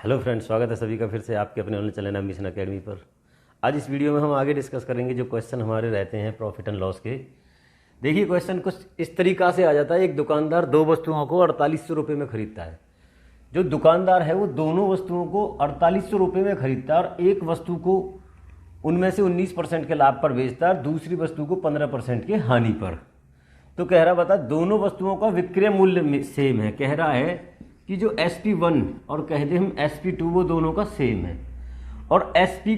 Hello friends, स्वागत है सभी का फिर से आपके अपने ऑनलाइन चैनल एम्बिशन एकेडमी पर। आज इस वीडियो में हम आगे डिस्कस करेंगे जो क्वेश्चन हमारे रहते हैं प्रॉफिट एंड लॉस के। देखिए, क्वेश्चन कुछ इस तरीका से आ जाता है। एक दुकानदार दो वस्तुओं को 4800 रुपये में खरीदता है। जो दुकानदार है वो दोनों वस्तुओं को 4800 रुपये में खरीदता है और एक वस्तु को उनमें से 19% के लाभ पर बेचता है और दूसरी वस्तु को 15% के हानि पर। तो कह रहा बता दोनों वस्तुओं का विक्रय मूल्य सेम है। कह रहा है कि जो SP1 और कह दे हम SP2 वो दोनों का सेम है। और SP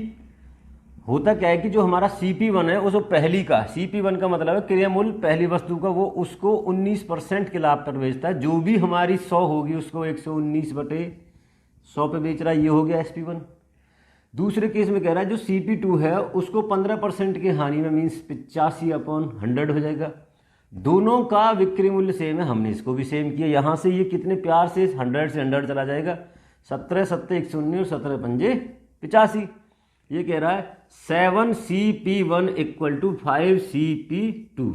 होता क्या है कि जो हमारा CP1 है उसको पहली का CP1 का मतलब है क्रय मूल्य पहली वस्तु का, वो उसको 19% के लाभ पर बेचता है। जो भी हमारी 100 होगी उसको 119/100 पे बेच रहा है। ये हो गया SP1। दूसरे केस में कह रहा है जो CP2 है उसको 15% की हानि में मीन्स 85/100 हो जाएगा। दोनों का विक्रय मूल्य सेम है, हमने इसको भी सेम किया। यहां से ये कितने प्यार से 100 से 100 चला जाएगा। 17 7 119 और 17 पंजे 85। ये कह रहा है 7CP1 = 5CP2।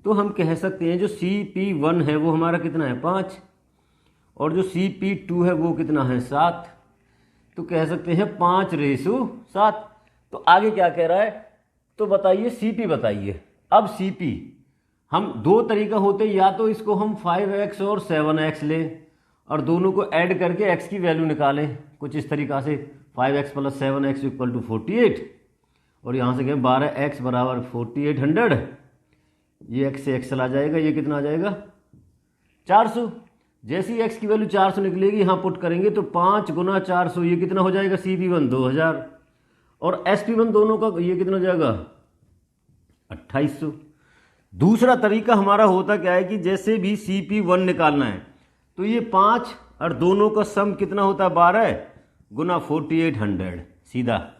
तो हम कह सकते हैं जो CP1 है वो हमारा कितना है 5 और जो CP2 है वो कितना है 7। तो कह सकते हैं 5:7। तो आगे क्या कह रहा है तो बताइए CP बताइए। अब CP हम दो तरीका होते हैं, या तो इसको हम 5x और 7x लें और दोनों को ऐड करके x की वैल्यू निकालें कुछ इस तरीका से। 5x + 7x = 48 और यहाँ से कहें 12x = 4800। ये x से x चला जाएगा, ये कितना आ जाएगा 400। जैसे ही x की वैल्यू 400 निकलेगी यहाँ पुट करेंगे तो 5 × 400 ये कितना हो जाएगा CP1 2000 और SP1 दोनों का ये कितना हो जाएगा 2800। दूसरा तरीका हमारा होता क्या है कि जैसे भी CP1 निकालना है तो ये 5 और दोनों का सम कितना होता है 12 × 4800। सीधा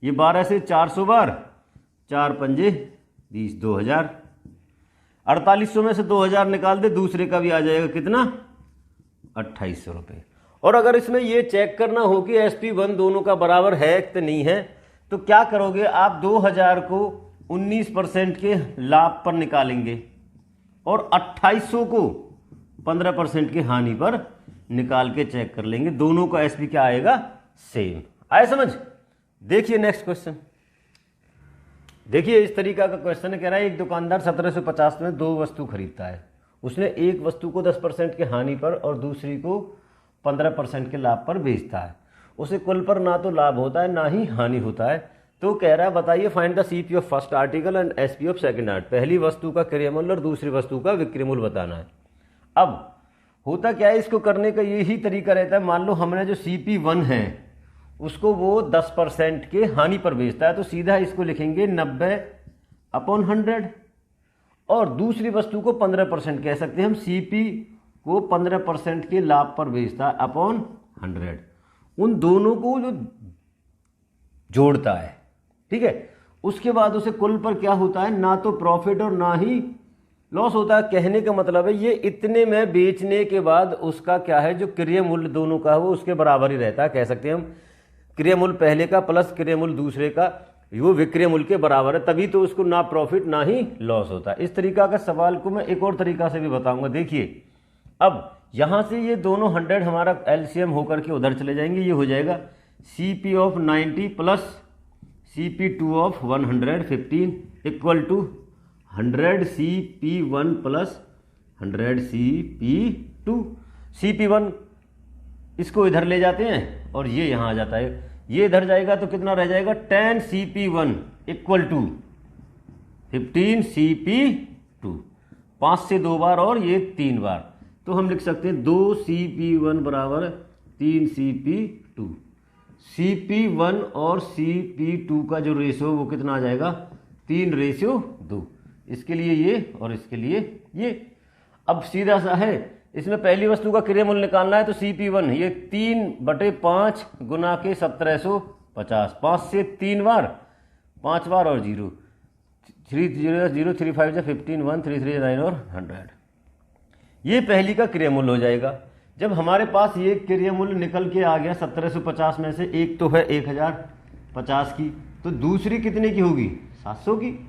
ये 12 से 400 बार 4 पंजे 20 2000। 4800 में से 2000 निकाल दे, दूसरे का भी आ जाएगा कितना 2800 रुपये। और अगर इसमें ये चेक करना हो कि SP1 दोनों का बराबर है कि नहीं है तो क्या करोगे आप 2000 को 19% के लाभ पर निकालेंगे और 2800 को 15% की हानि पर निकाल के चेक कर लेंगे। दोनों का SP क्या आएगा सेम। आए समझ। देखिए नेक्स्ट क्वेश्चन। देखिए इस तरीका का क्वेश्चन है। कह रहा है एक दुकानदार 1750 में दो वस्तु खरीदता है। उसने एक वस्तु को 10% की हानि पर और दूसरी को 15% के लाभ पर बेचता है। उसे कुल पर ना तो लाभ होता है ना ही हानि होता है। तो कह रहा है बताइए find the CP of first article and SP of second art. पहली वस्तु का क्रय मूल्य और दूसरी वस्तु का विक्रय मूल्य बताना है। अब होता क्या है, इसको करने का यही तरीका रहता है। मान लो हमने जो CP1 है उसको वो 10% के हानि पर बेचता है तो सीधा इसको लिखेंगे 90/100 और दूसरी वस्तु को 15% कह सकते हैं हम। CP को 15% के लाभ पर बेचता है /100। उन दोनों को जो जोड़ता है, ठीक है। उसके बाद उसे कुल पर क्या होता है ना तो प्रॉफिट और ना ही लॉस होता है। कहने का मतलब है ये इतने में बेचने के बाद उसका क्या है जो क्रय मूल्य दोनों का है वो उसके बराबर ही रहता है। कह सकते हैं हम क्रय मूल्य पहले का प्लस क्रय मूल्य दूसरे का वो विक्रय मूल्य के बराबर है, तभी तो उसको ना प्रॉफिट ना ही लॉस होता है। इस तरीका का सवाल को मैं एक और तरीका से भी बताऊंगा। देखिए अब यहां से ये दोनों 100 हमारा LCM होकर के उधर चले जाएंगे। ये हो जाएगा CP of 90 plus CP2 of 115 = 100 CP1 plus 100 CP2। CP1 इसको इधर ले जाते हैं और ये यहाँ आ जाता है। ये इधर जाएगा तो कितना रह जाएगा 10 CP1 = 15 CP2। 5 से 2 बार और ये 3 बार तो हम लिख सकते हैं 2 CP1 = 3 CP2। CP1 और CP2 का जो रेशियो वो कितना आ जाएगा 3:2। इसके लिए ये और इसके लिए ये। अब सीधा सा है, इसमें पहली वस्तु का क्रय मूल्य निकालना है तो CP1 ये 3/5 गुना के 1750। 5 से 3 बार 5 बार और 0 3 0 0 3 5 15 1 3 3 9 और 100। ये पहली का क्रय मूल्य हो जाएगा। जब हमारे पास ये क्रय मूल्य निकल के आ गया 1750 में से एक तो है 1050 की तो दूसरी कितने की होगी 700 की।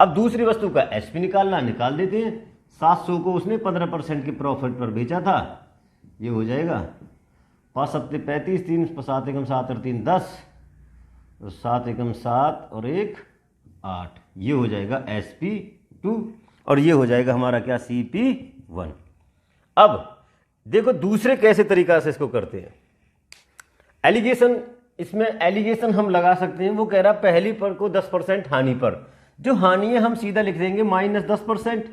अब दूसरी वस्तु का SP निकालना, निकाल देते हैं। 700 को उसने 15% के प्रॉफिट पर बेचा था, ये हो जाएगा 5 सत्ते 35, 3 7 एकम 7 और 3 10, तो 7 एकम 7 और 1 8, ये हो जाएगा sp2 और ये हो जाएगा हमारा क्या cp1। अब देखो दूसरे कैसे तरीका से इसको करते हैं। एलिगेशन, इसमें एलिगेशन हम लगा सकते हैं। वो कह रहा पहली पर को 10% हानि पर, जो हानि है हम सीधा लिख देंगे -10%,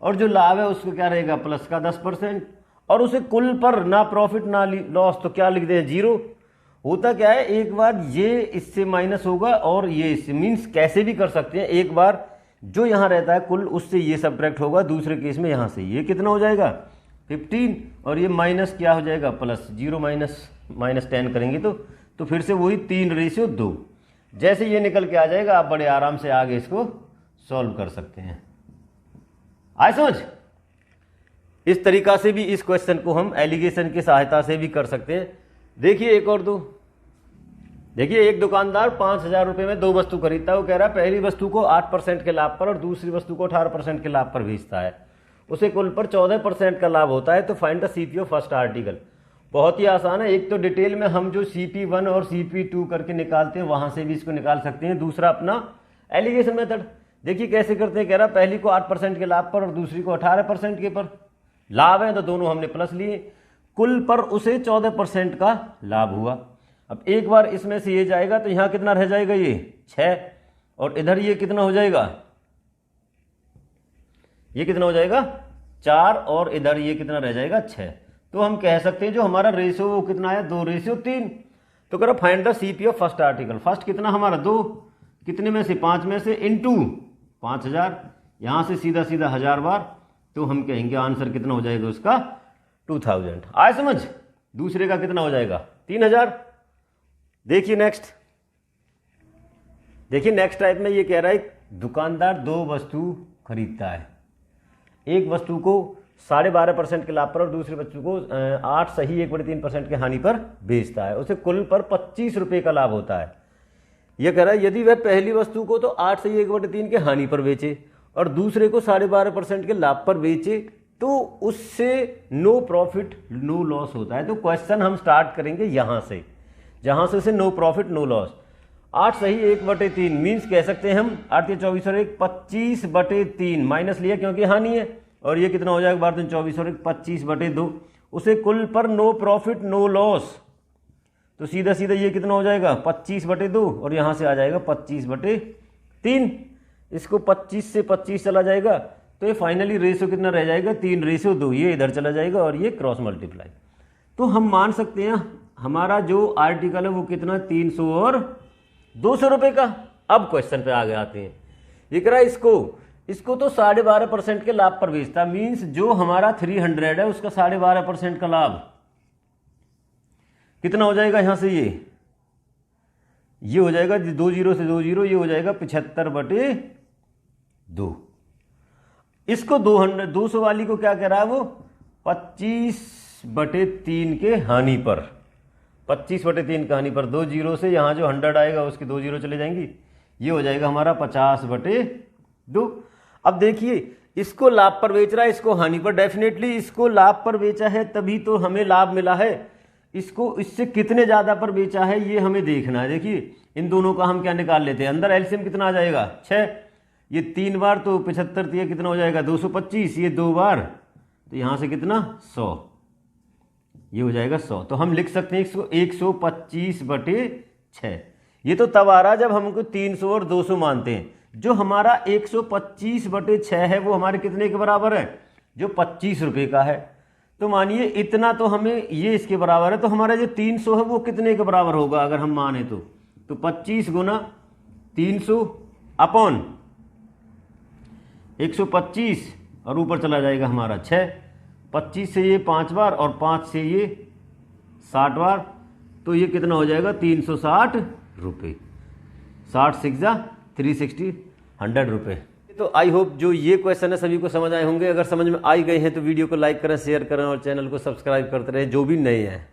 और जो लाभ है उसको क्या रहेगा प्लस का 10%, और उसे कुल पर ना प्रॉफिट ना लॉस तो क्या लिख दें 0। होता क्या है, एक बार ये इससे माइनस होगा और ये इससे, मीन्स कैसे भी कर सकते हैं। एक बार जो यहाँ रहता है कुल उससे ये सब्ट्रैक्ट होगा, दूसरे केस में यहाँ से ये कितना हो जाएगा 15, और ये माइनस क्या हो जाएगा प्लस 0 -10 करेंगे तो फिर से वही 3:2। जैसे ये निकल के आ जाएगा आप बड़े आराम से आगे इसको सॉल्व कर सकते हैं। आए समझ? इस तरीका से भी इस क्वेश्चन को हम एलिगेशन की सहायता से भी कर सकते हैं। देखिए एक और दो, देखिए एक दुकानदार 5,000 रुपये में 2 वस्तु खरीदता है। वो कह रहा है पहली वस्तु को 8% के लाभ पर और दूसरी वस्तु को 18% के लाभ पर बेचता है, उसे कुल पर 14% का लाभ होता है। तो find the CP of first article. बहुत ही आसान है। एक तो डिटेल में हम जो CP1 और CP2 करके निकालते हैं वहां से भी इसको निकाल सकते हैं। दूसरा अपना एलिगेशन मेथड, देखिए कैसे करते हैं। कह रहा पहली को 8% के लाभ पर और दूसरी को 18% के पर लाभ है, तो दोनों हमने प्लस लिए, कुल पर उसे 14% का लाभ हुआ। अब एक बार इसमें से ये जाएगा तो यहां कितना रह जाएगा ये 6, और इधर ये कितना हो जाएगा, ये कितना हो जाएगा 4, और इधर ये कितना रह जाएगा 6। तो हम कह सकते हैं जो हमारा रेशियो वो कितना है 2:3। तो करो find the CP of first article. First कितना हमारा 2, कितने में से 5 में से, इनटू 5000, यहां से सीधा सीधा 1000 बार, तो हम कहेंगे आंसर कितना हो जाएगा उसका 2000। आए समझ? दूसरे का कितना हो जाएगा 3000। देखिए नेक्स्ट, देखिए नेक्स्ट टाइप में ये कह रहा है दुकानदार 2 वस्तु खरीदता है। एक वस्तु को 12.5% के लाभ पर और दूसरी वस्तु को 8 सही 1/3% के हानि पर बेचता है, उसे कुल पर 25 रुपये का लाभ होता है। यह कह रहा है यदि वह पहली वस्तु को तो 8 सही 1/3 के हानि पर बेचे और दूसरे को 12.5% के लाभ पर बेचे तो उससे नो प्रॉफिट नो लॉस होता है। तो क्वेश्चन हम स्टार्ट करेंगे यहां से, जहां से उसे नो प्रॉफिट नो लॉस। 8 सही 1/3 मीन्स कह सकते हैं हम 8 × 24 और 1 25/3 माइनस लिया क्योंकि हानि है, और ये कितना हो जाएगा 12 × 24 और 1 25/2, उसे कुल पर नो प्रॉफिट नो लॉस। तो सीधा सीधा ये कितना हो जाएगा 25/2, और यहां से आ जाएगा 25/3। इसको 25 से 25 चला जाएगा तो ये फाइनली रेशियो कितना रह जाएगा 3:2। ये इधर चला जाएगा और ये क्रॉस मल्टीप्लाई। तो हम मान सकते हैं हमारा जो आर्टिकल है वो कितना 300 और 200 रुपए का। अब क्वेश्चन पे आगे आते हैं। ये कह रहा है इसको तो 12.5% के लाभ पर बेचता, मीन्स जो हमारा 300 है उसका 12.5% का लाभ कितना हो जाएगा, यहां से ये हो जाएगा 2 0 से 2 0, ये हो जाएगा 75/2। इसको 200 वाली को क्या कह रहा है वो 25/3 के हानि पर, 25/3 का हानि पर 2 0 से यहां जो 100 आएगा उसके 2 0 चले जाएंगी, ये हो जाएगा हमारा 50/2। अब देखिए इसको लाभ पर बेच रहा है, इसको हानि पर। डेफिनेटली इसको लाभ पर बेचा है तभी तो हमें लाभ मिला है। इसको इससे कितने ज्यादा पर बेचा है ये हमें देखना है। देखिए इन दोनों का हम क्या निकाल लेते हैं, अंदर एलसीएम कितना आ जाएगा 6, ये 3 बार तो 75, ये कितना हो जाएगा 225, ये 2 बार तो यहां से कितना 100, ये हो जाएगा 100। तो हम लिख सकते हैं इसको 125/6। ये तो तब आ रहा जब हमको 300 और 200 मानते हैं। जो हमारा 125/6 है वो हमारे कितने के बराबर है, जो 25 रुपए का है। तो मानिए इतना तो हमें ये इसके बराबर है, तो हमारा जो 300 है वो कितने के बराबर होगा अगर हम माने तो 25 × 300 अपॉन 125, और ऊपर चला जाएगा हमारा 6। 25 से ये 5 बार और 5 से ये 60 बार, तो ये कितना हो जाएगा 360 रुपये। 60 6 360, 100 रुपये। तो आई होप जो ये क्वेश्चन है सभी को समझ आए होंगे। अगर समझ में आई गए हैं तो वीडियो को लाइक करें, शेयर करें और चैनल को सब्सक्राइब करते रहें जो भी नए हैं।